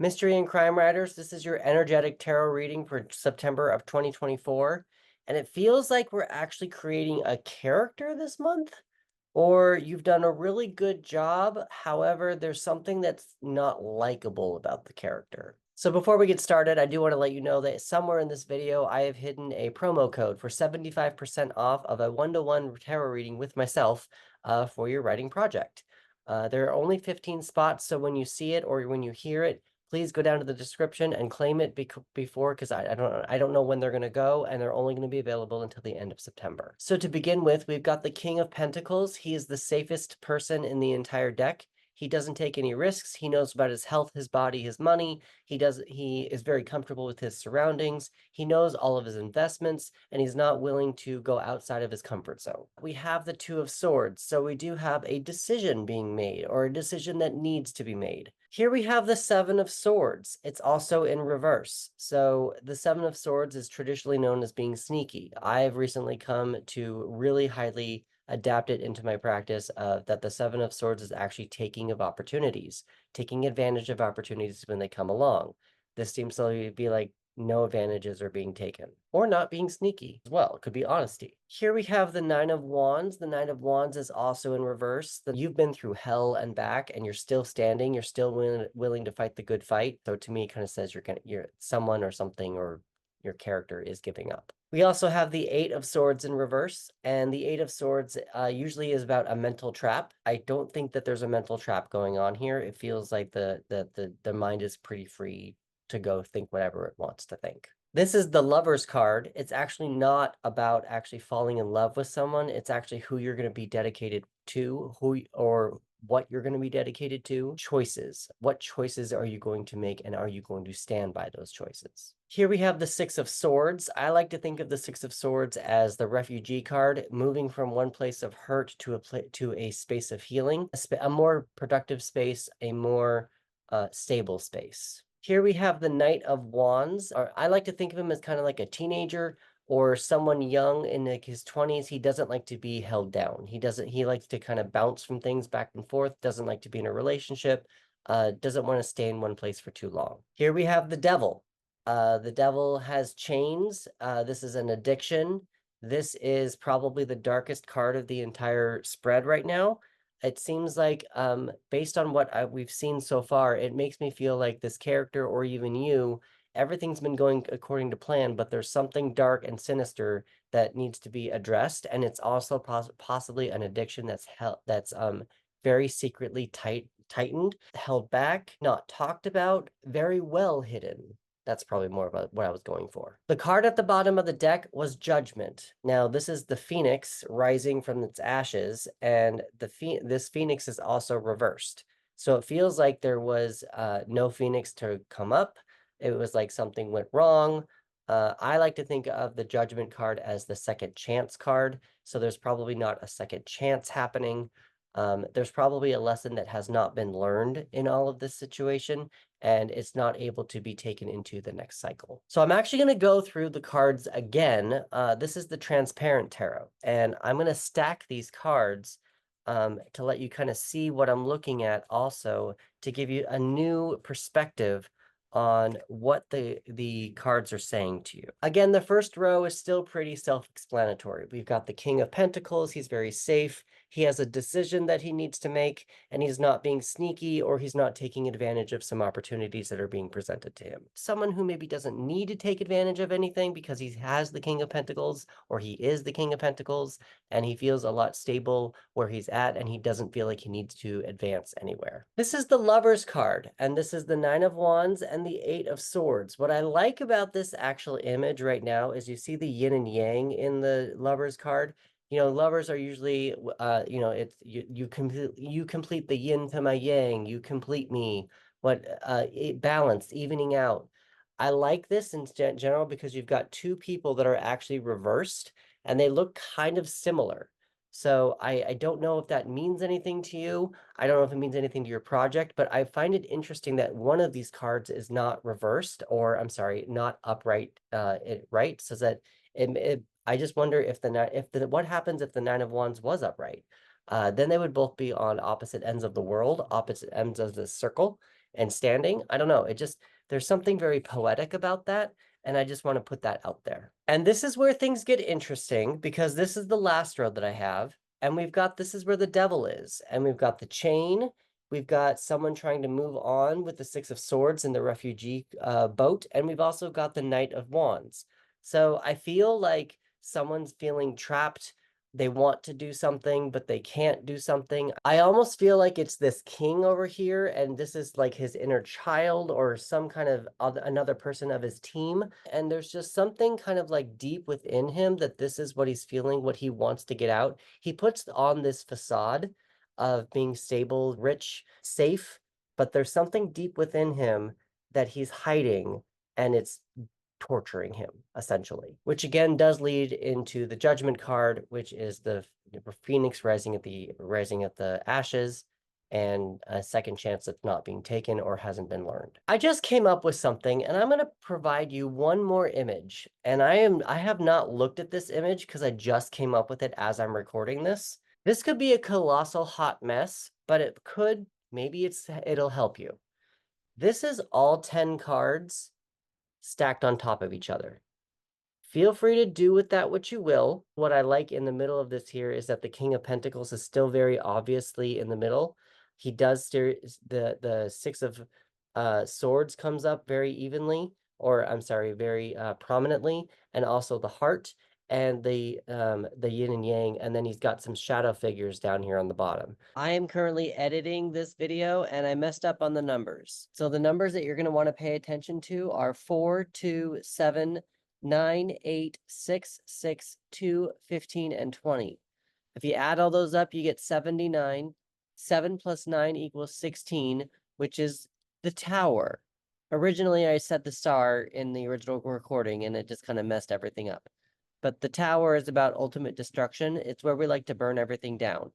Mystery and Crime Writers, this is your energetic tarot reading for September of 2024. And it feels like we're actually creating a character this month, or you've done a really good job. However, there's something that's not likable about the character. So before we get started, I do want to let you know that somewhere in this video, I have hidden a promo code for 75% off of a one-to-one tarot reading with myself for your writing project. There are only 15 spots, so when you see it or when you hear it, please go down to the description and claim it before, because I don't know when they're going to go, and they're only going to be available until the end of September. So to begin with, we've got the King of Pentacles. He is the safest person in the entire deck. He doesn't take any risks. He knows about his health, his body, his money. He is very comfortable with his surroundings. He knows all of his investments, and he's not willing to go outside of his comfort zone. We have the Two of Swords, so we do have a decision being made, or a decision that needs to be made. Here we have the Seven of Swords. It's also in reverse. So the Seven of Swords is traditionally known as being sneaky. I have recently come to really highly adapt it into my practice that the Seven of Swords is actually taking advantage of opportunities when they come along. This seems to be like no advantages are being taken, or not being sneaky as well. It could be honesty. Here we have the Nine of Wands. The Nine of Wands is also in reverse. You've been through hell and back, and you're still standing. You're still willing to fight the good fight. So to me, it kind of says you're someone or something, or your character is giving up. We also have the Eight of Swords in reverse, and the Eight of Swords usually is about a mental trap. I don't think that there's a mental trap going on here. It feels like the mind is pretty free to go think whatever it wants to think. This is the Lover's card. It's actually not about actually falling in love with someone. It's actually who you're going to be dedicated to, or what you're going to be dedicated to. Choices. What choices are you going to make, and are you going to stand by those choices? Here we have the Six of Swords. I like to think of the Six of Swords as the refugee card, moving from one place of hurt to a space of healing, a more productive space, a more stable space. Here we have the Knight of Wands. I like to think of him as kind of like a teenager or someone young in like his 20s. He doesn't like to be held down. He likes to kind of bounce from things back and forth, doesn't like to be in a relationship, doesn't want to stay in one place for too long. Here we have the Devil. The Devil has chains. This is an addiction. This is probably the darkest card of the entire spread right now. It seems like, based on what we've seen so far, it makes me feel like this character, or even you, everything's been going according to plan, but there's something dark and sinister that needs to be addressed, and it's also possibly an addiction that's very secretly tightened, held back, not talked about, very well hidden. That's probably more about what I was going for. The card at the bottom of the deck was Judgment. Now, this is the Phoenix rising from its ashes, and this Phoenix is also reversed. So it feels like there was no Phoenix to come up. It was like something went wrong. I like to think of the Judgment card as the second chance card. So there's probably not a second chance happening. There's probably a lesson that has not been learned in all of this situation, and it's not able to be taken into the next cycle. So I'm actually going to go through the cards again. This is the Transparent Tarot, and I'm going to stack these cards to let you kind of see what I'm looking at, also to give you a new perspective on what the cards are saying to you. Again, the first row is still pretty self-explanatory. We've got the King of Pentacles. He's very safe. He has a decision that he needs to make, and he's not being sneaky, or he's not taking advantage of some opportunities that are being presented to him. Someone who maybe doesn't need to take advantage of anything because he has the King of Pentacles, or he is the King of Pentacles, and he feels a lot stable where he's at, and he doesn't feel like he needs to advance anywhere. This is the Lover's card, and this is the Nine of Wands and the Eight of Swords. What I like about this actual image right now is you see the yin and yang in the Lover's card. Lovers are usually, it's you complete the yin to my yang, you complete me. Balanced, evening out. I like this in general because you've got two people that are actually reversed, and they look kind of similar. So I don't know if that means anything to you. I don't know if it means anything to your project, but I find it interesting that one of these cards is not reversed, or I'm sorry, not upright, right? So that I just wonder if what happens if the Nine of Wands was upright? Then they would both be on opposite ends of the world, opposite ends of the circle. and standing. I don't know. There's something very poetic about that. And I just want to put that out there. And this is where things get interesting because this is the last row that I have. And this is where the devil is. And we've got the chain. We've got someone trying to move on with the Six of Swords in the refugee boat. And we've also got the Knight of Wands. So I feel like someone's feeling trapped. They want to do something, but they can't do something. I almost feel like it's this king over here, and this is like his inner child or some kind of another person of his team. And there's just something kind of like deep within him that this is what he's feeling, what he wants to get out. He puts on this facade of being stable, rich, safe, but there's something deep within him that he's hiding, and it's torturing him, essentially, which again does lead into the Judgment card, which is the Phoenix rising at the ashes, and a second chance that's not being taken or hasn't been learned. I just came up with something, and I'm going to provide you one more image. And I have not looked at this image because I just came up with it as I'm recording this. This could be a colossal hot mess, but it'll help you. This is all 10 cards stacked on top of each other. Feel free to do with that what you will. What I like in the middle of this here is that the King of Pentacles is still very obviously in the middle. He does steer the Six of Swords comes up very evenly, or I'm sorry, very prominently, and also the heart and the yin and yang, and then he's got some shadow figures down here on the bottom. I am currently editing this video and I messed up on the numbers. So the numbers that you're going to want to pay attention to are 4, 2, 7, 9, 8, 6, 6, 2, 15, and 20. If you add all those up, you get 79. 7 plus 9 equals 16, which is the tower. Originally, I said the star in the original recording, and it just kind of messed everything up. But the tower is about ultimate destruction. It's where we like to burn everything down.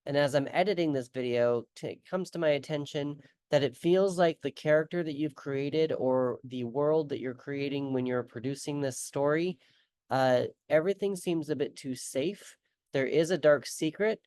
And as I'm editing this video, it comes to my attention that it feels like the character that you've created or the world that you're creating when you're producing this story, everything seems a bit too safe. There is a dark secret,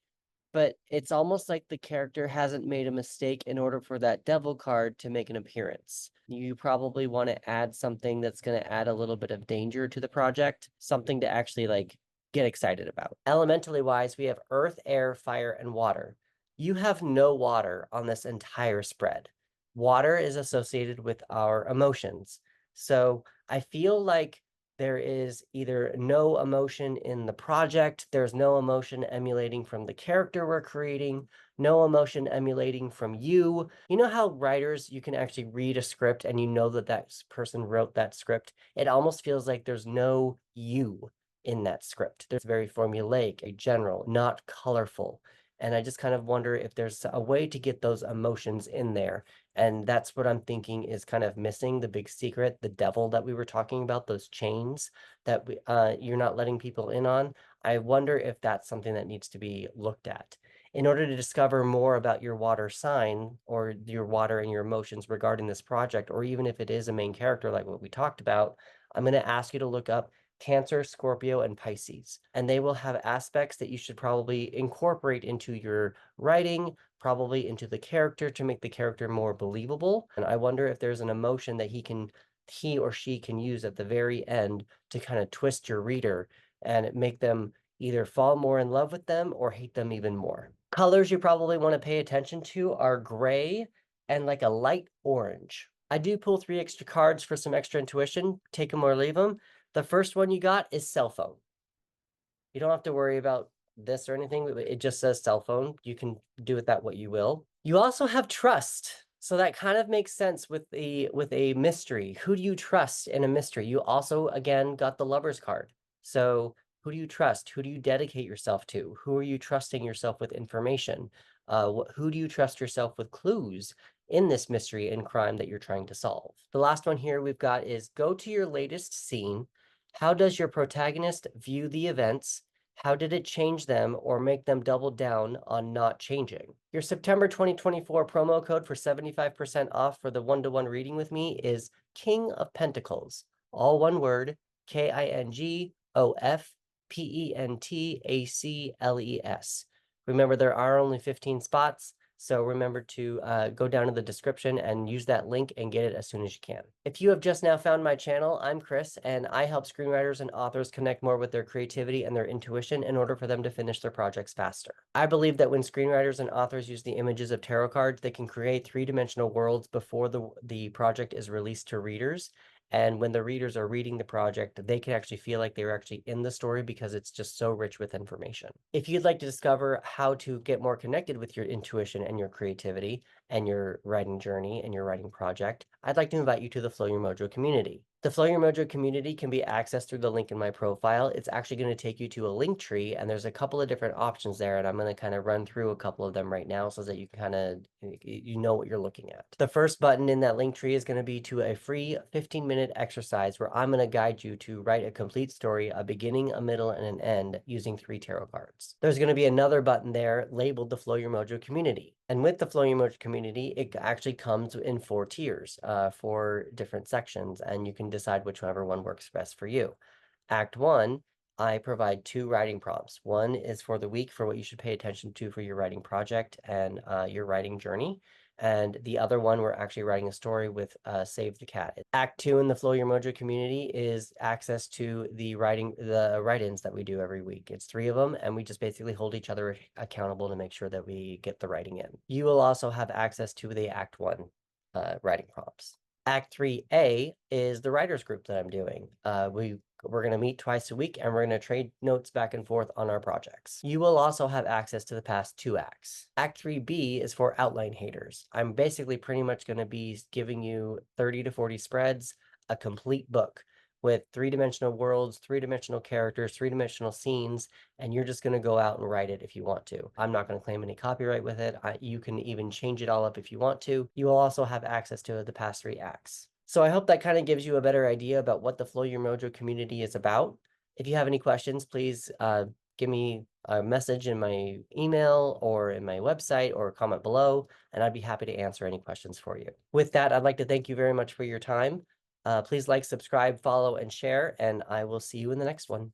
but it's almost like the character hasn't made a mistake in order for that devil card to make an appearance. You probably want to add something that's going to add a little bit of danger to the project, something to actually like get excited about. Elementally wise, we have earth, air, fire, and water. You have no water on this entire spread. Water is associated with our emotions. So I feel like there is either no emotion in the project, there's no emotion emulating from the character we're creating, no emotion emulating from you. You know how writers, you can actually read a script and you know that that person wrote that script? It almost feels like there's no you in that script. There's very formulaic, a general, not colorful. And I just kind of wonder if there's a way to get those emotions in there. And that's what I'm thinking is kind of missing the big secret, the devil that we were talking about, those chains that you're not letting people in on. I wonder if that's something that needs to be looked at. In order to discover more about your water sign or your water and your emotions regarding this project, or even if it is a main character like what we talked about, I'm going to ask you to look up Cancer, Scorpio, and Pisces. And they will have aspects that you should probably incorporate into your writing, probably into the character to make the character more believable. And I wonder if there's an emotion that he or she can use at the very end to kind of twist your reader and make them either fall more in love with them or hate them even more. Colors you probably want to pay attention to are gray and like a light orange. I do pull 3 extra cards for some extra intuition, take them or leave them. The first one you got is cell phone. You don't have to worry about this or anything. It just says cell phone. You can do with that what you will. You also have trust. So that kind of makes sense with a mystery. Who do you trust in a mystery? You also, again, got the Lover's card. So who do you trust? Who do you dedicate yourself to? Who are you trusting yourself with information? Who do you trust yourself with clues in this mystery and crime that you're trying to solve? The last one here we've got is go to your latest scene. How does your protagonist view the events? How did it change them or make them double down on not changing? Your September 2024 promo code for 75% off for the one-to-one reading with me is King of Pentacles. All one word, KINGOFPENTACLES. Remember, there are only 15 spots. So remember to go down to the description and use that link and get it as soon as you can. If you have just now found my channel, I'm Chris, and I help screenwriters and authors connect more with their creativity and their intuition in order for them to finish their projects faster. I believe that when screenwriters and authors use the images of tarot cards, they can create three-dimensional worlds before the project is released to readers. And when the readers are reading the project, they can actually feel like they're actually in the story because it's just so rich with information. If you'd like to discover how to get more connected with your intuition and your creativity and your writing journey and your writing project, I'd like to invite you to the Flow Your Mojo community. The Flow Your Mojo community can be accessed through the link in my profile. It's actually going to take you to a link tree, and there's a couple of different options there, and I'm going to kind of run through a couple of them right now so that you can kind of you know what you're looking at. The first button in that link tree is going to be to a free 15-minute exercise where I'm going to guide you to write a complete story, a beginning, a middle, and an end using 3 tarot cards. There's going to be another button there labeled the Flow Your Mojo community. And with the Flow Your Mojo community, it actually comes in 4 tiers, 4 different sections, and you can decide whichever one works best for you. Act 1, I provide 2 writing prompts. One is for the week for what you should pay attention to for your writing project and your writing journey. And the other one, we're actually writing a story with Save the Cat. Act 2 in the Flow Your Mojo community is access to the write-ins that we do every week. It's 3 of them, and we just basically hold each other accountable to make sure that we get the writing in. You will also have access to the Act 1 writing prompts. Act 3A is the writers group that I'm doing. We're going to meet twice a week and we're going to trade notes back and forth on our projects. You will also have access to the past 2 acts. Act 3B is for outline haters. I'm basically pretty much going to be giving you 30 to 40 spreads, a complete book with 3-dimensional worlds, 3-dimensional characters, 3-dimensional scenes, and you're just going to go out and write it if you want to. I'm not going to claim any copyright with it. You can even change it all up if you want to. You will also have access to the past 3 acts. So I hope that kind of gives you a better idea about what the Flow Your Mojo community is about. If you have any questions, please give me a message in my email or in my website or comment below, and I'd be happy to answer any questions for you. With that, I'd like to thank you very much for your time. Please like, subscribe, follow, and share, and I will see you in the next one.